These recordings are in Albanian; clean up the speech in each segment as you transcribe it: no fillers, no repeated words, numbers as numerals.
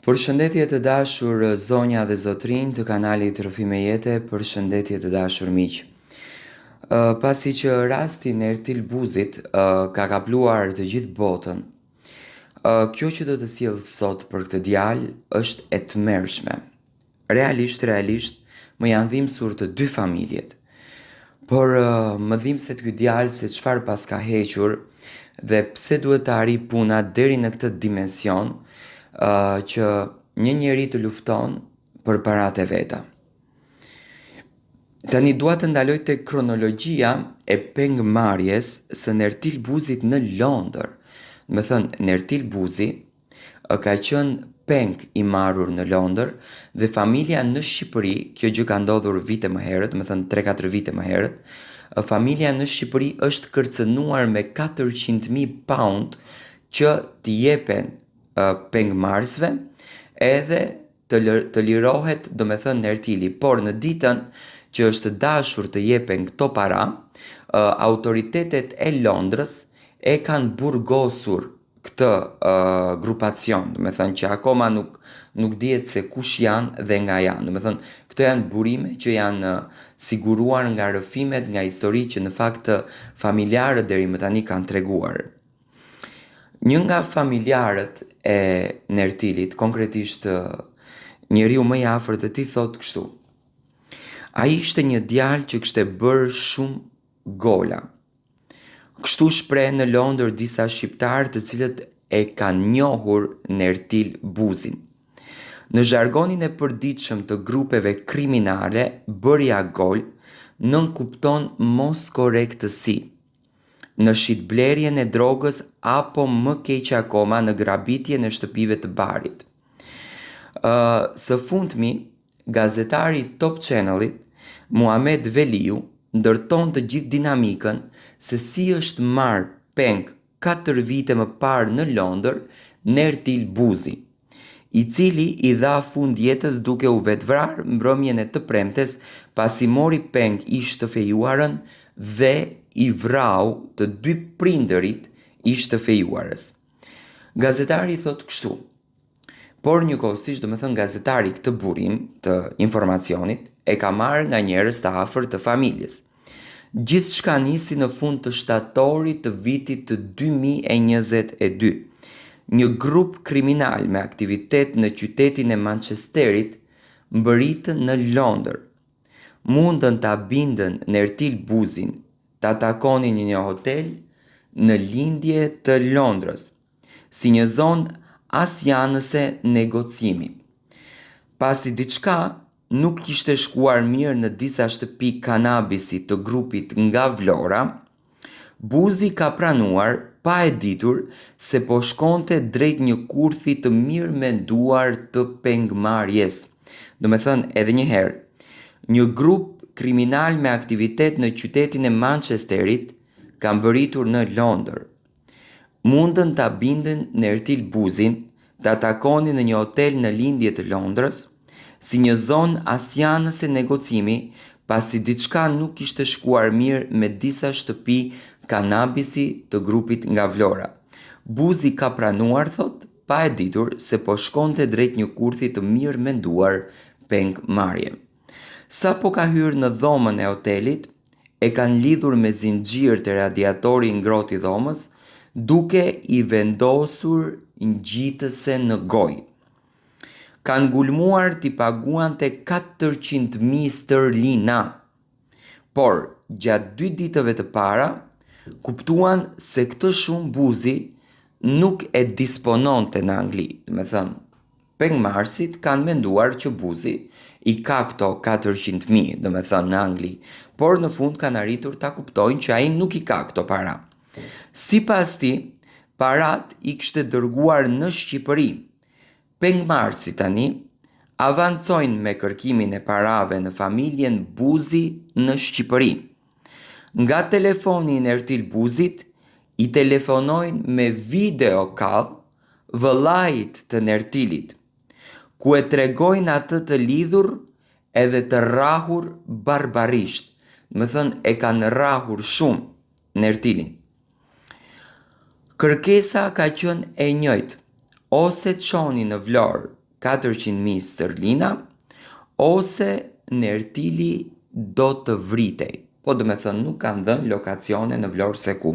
Përshëndetje të dashur zonja dhe zotrin të kanalit Rrëfime Jete, përshëndetje të dashur miq. Pasi që rasti në Ertil Buzit ka kapluar të gjithë botën, kjo që do të sjell sot për këtë djalë është e tmerrshme. Realisht më janë dhimbsur të dy familjet, por më dhimbë se ky djalë se çfarë pas ka hequr dhe pse duhet të arrijë puna deri në këtë dimension që një njeri të lufton për paratë e veta. Tani dua të ndaloj tek kronologjia e pengmarrjes së Nertil Buzit në Londër. Me thënë, Nertil Buzi ka qenë peng i marrur në Londër dhe familja në Shqipëri, kjo gjë ka ndodhur vite më herët, me thënë 3-4 vite më herët, familja në Shqipëri është kërcënuar me 400.000 pound që t'i jepen pengmarrësve edhe të lirohet, do me thënë Nertili, por në ditën që është dashur të jepen këto para, autoritetet e Londrës e kanë burgosur këtë grupacion, do me thënë që akoma nuk dihet se kush janë dhe nga janë. Do me thënë, këto janë burime që janë siguruar nga rrëfimet, nga histori që në fakt familjarët deri më tani kanë treguar. Një nga familjarët e Nertilit, konkretisht njeriu më i afërt të tij thotë kështu: ai ishte një djalë që kishte bërë shumë gola. Kështu shpreh në Londër disa shqiptarë të cilët e kanë njohur Nertil Buzin. Në zhargonin e përditshëm të grupeve kriminale, bërja gol nënkupton mos korrektësi në shitblerjen e drogës apo më keq akoma në grabitjen e shtëpive të barit. Së fundmi, gazetari Top Channelit, Muhamet Veliu, ndërton të gjithë dinamikën se si është marrë peng 4 vite më parë në Londër Nertil Buzi, i cili i dha fund jetës duke u vetvrarë mbrëmjen e të premtes pasi mori peng ish të fejuarën dhe i vrau të dy prindërit ish të fejuarës. Gazetari thot kështu: por njëkohësisht, do me thënë, gazetari këtë burim të informacionit e ka marrë nga njerëz të afërt të familjes. Gjithçka nisi në fund të shtatorit të vitit të 2022. Një grup kriminal me aktivitet në qytetin e Manchesterit mbërritën në Londër. Mundën ta bindën Nertil Buzin ta takonin në një hotel në lindje të Londrës, si një zonë asjanëse negocimi. Pasi diçka nuk kishte shkuar mirë në disa shtëpi kanabisi të grupit nga Vlora, Buzi ka pranuar pa e ditur se po shkonte drejt një kurthi të mirë menduar të pengmarrjes. Do me thënë edhe një herë, një grup kriminal me aktivitet në qytetin e Manchesterit ka mbërritur në Londër. Mundën ta bindën Nertil Buzin ta takonin në një hotel në lindje të Londrës, si një zonë asjanëse negocimi, pasi diçka nuk kishte shkuar mirë me disa shtëpi kanabisi të grupit nga Vlora. Buzi ka pranuar, thot, pa e ditur se po shkonte drejt një kurthi të mirë menduar pengmarrje. Sa po ka hyrë në dhomën e hotelit, e kanë lidhur me zinxhir të radiatori ngrohtë i dhomës, duke i vendosur ngjitëse në gojë. Kanë ngulmuar t'i paguante 400.000 sterlina, por gjatë 2 ditëve të para, kuptuan se këtë shumë Buzi nuk e dispononte në Angli. Me thënë, pengmarrësit kanë menduar që Buzi i ka këto 400.000, do me thënë, në Angli, por në fund kanë arritur ta kuptojnë që ai nuk i ka këto para. Sipas tij, parat i kishte dërguar në Shqipëri. Pengmarrësit tani avancojnë me kërkimin e parave në familjen Buzi në Shqipëri. Nga telefoni i Nertil Buzit i telefonojnë me video call vëllait të Nertilit, ku e tregojnë atë të lidhur edhe të rrahur barbarisht. Me thënë, e kanë rrahur shumë Nertilin. Kërkesa ka qenë e njëjtë, ose të çoni në Vlorë 400.000 sterlina, ose Nertili do të vritej. Po do me thënë nuk kanë dhënë lokacione në Vlorë se ku.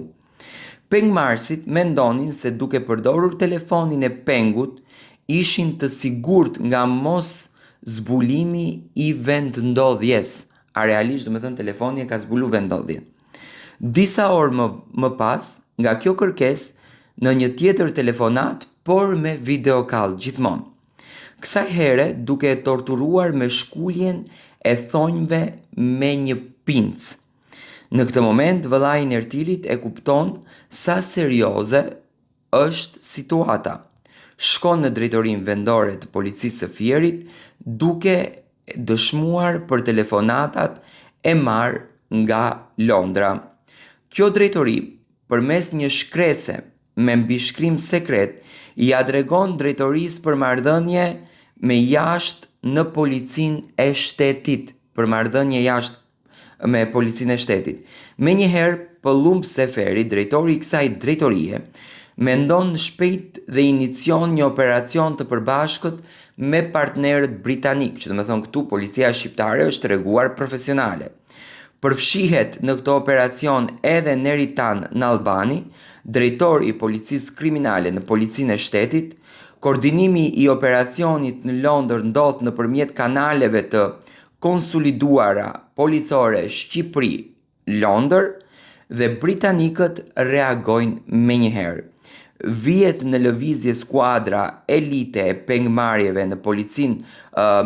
Pengmarrësit mendonin se duke përdorur telefonin e pengut, ishin të sigurt nga mos zbulimi i vendndodhjes. A realisht do me thënë telefoni e ka zbulu vendndodhjen. Disa orë më pas, nga kjo kërkesë, në një tjetër telefonat, por me videokall gjithmonë. Kësaj here duke e torturuar me shkuljen e thonjve me një pincë. Në këtë moment, vëllai i Nertilit e kupton sa serioze është situata. Shkon në drejtorinë vendore të policisë së Fierit duke dëshmuar për telefonatat e marrë nga Londra. Kjo drejtori, përmes një shkrese me mbishkrim sekret, i adregon drejtorisë për marrëdhënie me jashtë në policinë e shtetit, për marrëdhënie jashtë me policinë e shtetit. Menjëherë, Pëllumb Seferi, drejtori i kësaj drejtorie, mendon shpejt dhe inicion një operacion të përbashkët me partnerët britanik, që do të thonë këtu policia shqiptare është treguar profesionale. Përfshihet në këtë operacion edhe Neritan Nalbani, drejtor i policisë kriminale në policinë e shtetit. Koordinimi i operacionit në Londër ndodh nëpërmjet kanaleve të konsoliduara policore Shqipëri-Londër dhe britanikët reagojnë menjëherë. Vihet në lëvizje skuadra elite e pengmarrjeve në policinë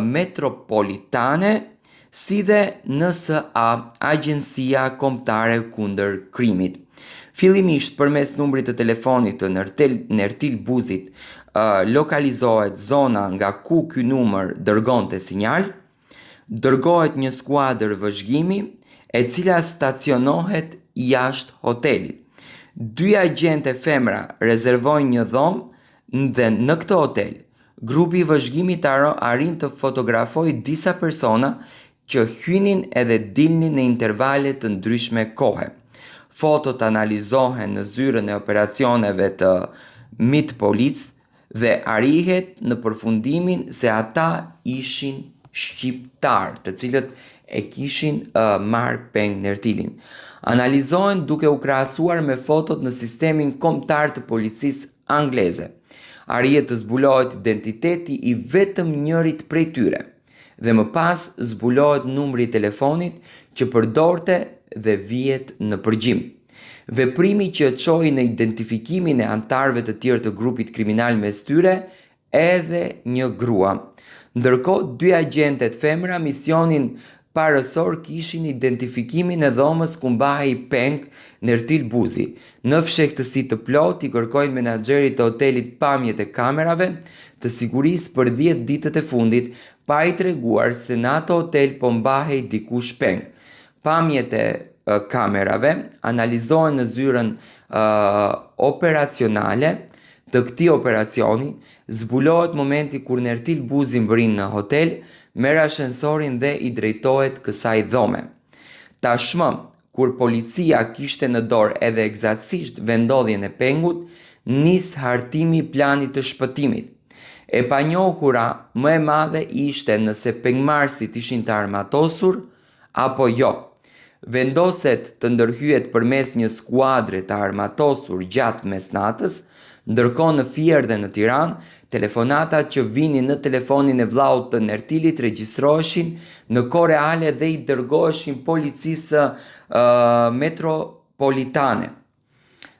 metropolitane, si dhe NSA, Agjencia Kombëtare kundër Krimit. Fillimisht përmes numrit të telefonit të Nertil Buzit lokalizohet zona nga ku ky numër dërgonte sinjal, dërgohet një skuadër vëzhgimi e cila stacionohet jashtë hotelit. 2 agjentë femra rezervojnë një dhomë dhe në këtë hotel, grupi i vëzhgimit arrin të fotografojë disa persona që hynin edhe dilnin në intervale të ndryshme kohe. Fotot analizohen në zyrën e operacioneve të MIT Police dhe arrihet në përfundimin se ata ishin shqiptar, të cilët e kishin marrë peng Nertilin. Analizohen duke u krahasuar me fotot në sistemin kombëtar të policisë angleze. Arrihet të zbulohet identiteti i vetëm njërit prej tyre dhe më pas zbulohet numri i telefonit që përdorte dhe vihet në përgjim. Veprimi që çoi në identifikimin e antarëve të tjerë të grupit kriminal mes tyre edhe një grua. Ndërkohë, 2 agjentet femra misionin parësor kishin identifikimin e dhomës ku mbahej peng Nertil Buzi. Në fshehtësi të plotë i kërkojnë menaxherit të hotelit pamjet e kamerave të sigurisë për 10 ditët e fundit, pa i treguar se në ato hotel po mbahej dikush peng. Pamjet e kamerave analizohen në zyrën operacionale të këtij operacioni, zbulohet momenti kur Nertil Buzi mbërrin në hotel, merr ashensorin dhe i drejtohet kësaj dhome. Tashmë, kur policia kishte në dorë edhe eksaktësisht vendodhjen e pengut, nis hartimi i planit të shpëtimit. E panjohura më e madhe ishte nëse pengmarrësit ishin të armatosur apo jo. Vendoset të ndërhyet përmes një skuadre të armatosur gjatë mesnatës, ndërkohë në Fier dhe në Tiranë, telefonatat që vinin në telefonin e vllaut të Nertilit regjistroheshin në kohë reale dhe i dërgoheshin policisë metropolitane.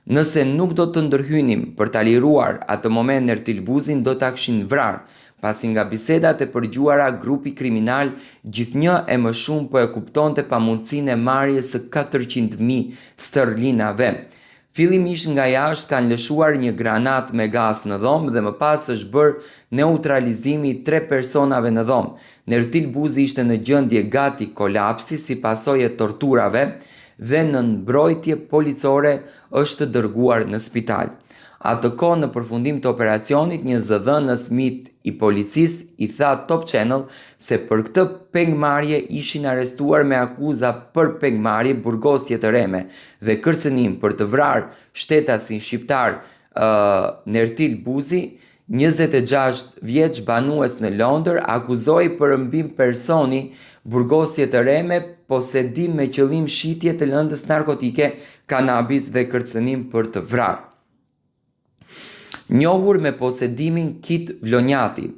Nëse nuk do të ndërhynim për ta liruar atë moment Nertil Buzin, do ta kishin vrarë, pasi nga bisedat e përgjuara grupi kriminal gjithnjë e më shumë po e kuptonte pamundësinë e marrjes së 400.000 sterlinave. Fillimisht nga jashtë kanë lëshuar një granat me gas në dhomë dhe më pas është bërë neutralizimi i 3 personave në dhomë. Nertil Buzi ishte në gjendje gati kolapsi si pasojë e torturave dhe në mbrojtje policore është dërguar në spital. Atë kohë në përfundim të operacionit, një zëdhënës MIT i policisë i tha Top Channel se për këtë pengmarrje ishin arrestuar me akuza për pengmarrje, burgosje të reme dhe kërcënim për të vrarë shtetasin shqiptar Nertil Buzi, 26 vjeç banues në Londër akuzoi përmbim personi burgosje të re me posedim me qëllim shitje të lëndës narkotike, kanabis dhe kërcënim për të vrarë. Njohur me posedimin Kit Vlonjati,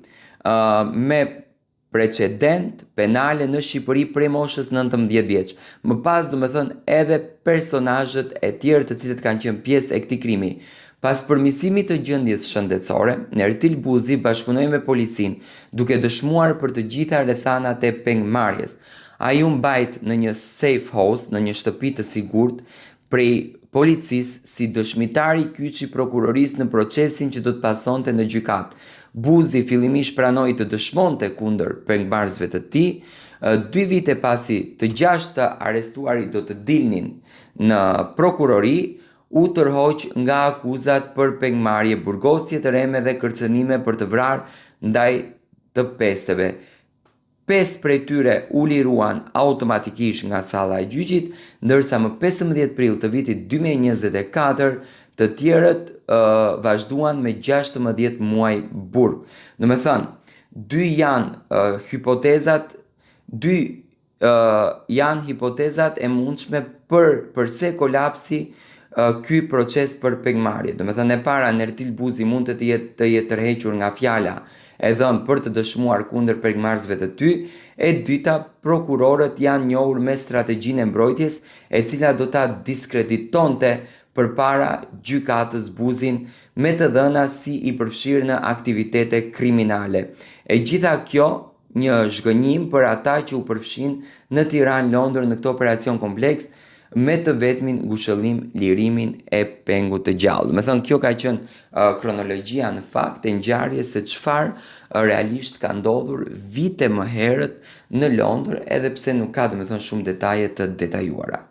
me precedent penale në Shqipëri prej moshës 19 vjeç. Më pas do me thënë edhe personazhet e tjerë të cilët kanë qenë pjesë e këtij krimi. Pas përmirësimit të gjendjes shëndetësore, Nertil Buzi bashkëpunoi me policinë duke dëshmuar për të gjitha rrethanat e pengmarrjes. Ai u mbajt në një safe house, në një shtëpi të sigurt prej policisë si dëshmitar i kyç i prokurorisë në procesin që do të pasonte në gjykatë. Buzi fillimisht pranoi të dëshmonte kundër pengmarrësve të tij. 2 vite pasi të 6 të arrestuarit do të dilnin në prokurori, u tërhoq nga akuzat për pengmarrje, burgosje të reme dhe kërcënime për të vrarë ndaj të pesteve. 5 prej tyre u liruan automatikisht nga salla e gjyqit, ndërsa më 15 prill të vitit 2024 të tjerët vazhduan me 16 muaj burg. Do me thënë, 2 janë hipotezat e mundshme përse kolapsi ky proces për pengmarrje. Do me thënë, e para, Nertil Buzi mund të jetë tërhequr nga fjala e dhënë për të dëshmuar kundër pengmarrësve të ty. E dyta, prokurorët janë njohur me strategjinë e mbrojtjes, e cila do ta diskreditonte përpara gjykatës Buzin me të dhëna si i përfshirë në aktivitete kriminale. E gjitha kjo një zhgënjim për ata që u përfshin në Tiranë, Londër në këtë operacion kompleks, me të vetmin ngushëllim lirimin e pengut të gjallë. Me thënë, kjo ka qenë kronologjia në fakt e ngjarjes se çfarë realisht ka ndodhur vite më herët në Londër, edhe pse nuk ka, do me thënë, shumë detaje të detajuara.